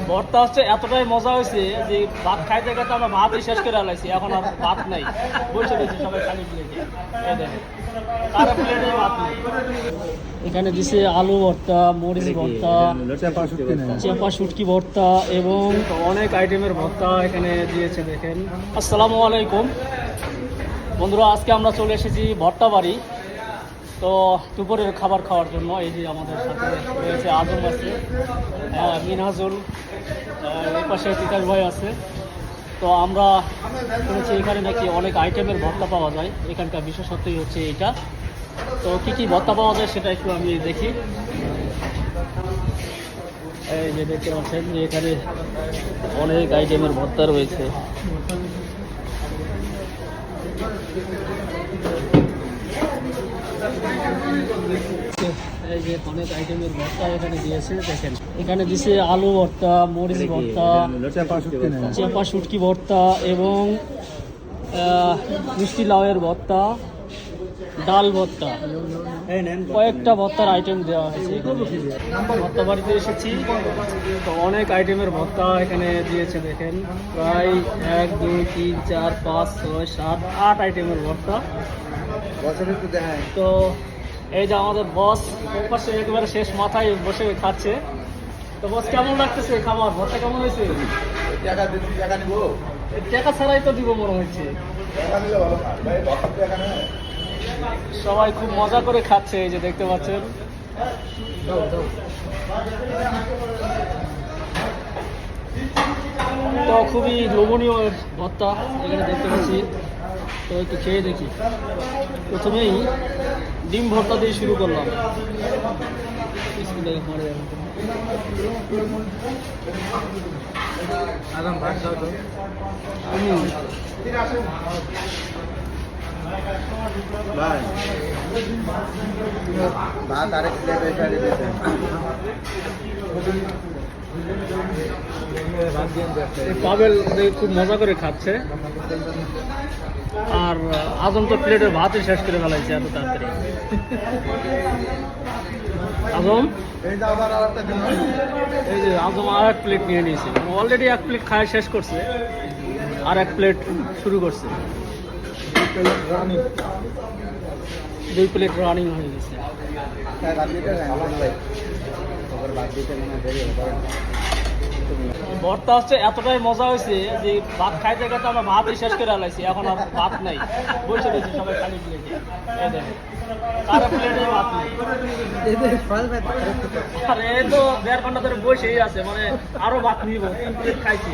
ভর্তা হচ্ছে এতটাই মজা হয়েছে যে ভাত খাইতে খাইতে আমরা ভাতই শেষ করে আলাইছি, এখন আর ভাত নাই, বসে রয়েছি সবাই খালি প্লেটে। এই দেখেন কারো প্লেটে ভাত নেই। এখানে দিছে আলু ভর্তা, মরিচ ভর্তা, চেপা শুটকি ভর্তা এবং অনেক আইটেমের ভর্তা এখানে দিয়েছে। দেখেন, আসসালামু আলাইকুম বন্ধুরা, আজকে আমরা চলে এসেছি ভর্তা বাড়ি। তো দুপুরের খাবার খাওয়ার জন্য এই যে আমাদের সাথে রয়েছে আজম আছে, মিনহাজুল, এই পাশে তিতাস ভাই আছে। তো আমরা শুনেছি এখানে নাকি অনেক আইটেমের ভর্তা পাওয়া যায়, এখানকার বিশেষত্বই হচ্ছে এইটা। তো কী কী ভর্তা পাওয়া যায় সেটা একটু আমি দেখি। এই যে দেখতে পাচ্ছেন যে এখানে অনেক আইটেমের ভর্তা রয়েছে। এই যে অনেক আইটেমের ভর্তা এখানে দিয়েছে। দেখেন এখানে দিছে আলু ভর্তা, মরিচ ভর্তা, চেপা শুটকি ভর্তা এবং মিষ্টি লাউয়ের ভর্তা, ডাল ভর্তা, কয়েকটা ভর্তার আইটেম দেওয়া হয়েছে। ভর্তা বাড়িতে এসেছি, তো অনেক আইটেমের ভর্তা এখানে দিয়েছে। দেখেন প্রায় 1 2 3 4 5 6 7 8 আইটেমের ভর্তা। তো এই যে আমাদের বস পাশে একেবারে শেষ মাথায় বসে খাচ্ছে। তো বস, কেমন লাগতেছে খাবার? ভর্তা কেমন হয়েছে? টাকা ছাড়াই তো দিব মনে হচ্ছে। সবাই খুব মজা করে খাচ্ছে, এই যে দেখতে পাচ্ছেন। তো খুবই লোভনীয় ভর্তা এখানে দেখতে পাচ্ছি। তো একটু খেয়ে দেখি। প্রথমেই ডিম ভর্তা দিয়ে শুরু করলাম। পাবেল খুব মজা করে খাচ্ছে, আর আজম তো প্লেটের ভাতই শেষ করে ফেলাইছে এত তাড়াতাড়ি। আজম, এই যে আজম আর 1 প্লেট নিয়ে নিয়েছে। অলরেডি 1 প্লেট খাওয়া শেষ করছে, আর 1 প্লেট শুরু করছে। 2 প্লেট রানিং হয়ে গেছে। ভর্তা হচ্ছে এতটাই মজা হয়েছে যে ভাত খাইতে খাইতে আমরা ভাতই শেষ করে আলাইছি, এখন আর ভাত নাই, বসে রয়েছি সবাই খালি প্লেটে। এই দেখেন কারো প্লেটে ভাত নেই। আর এই তো 1.5 ঘন্টা ধরে বসেই আছে, মানে আরো ভাত নিব, 3 প্লেট খাইছি।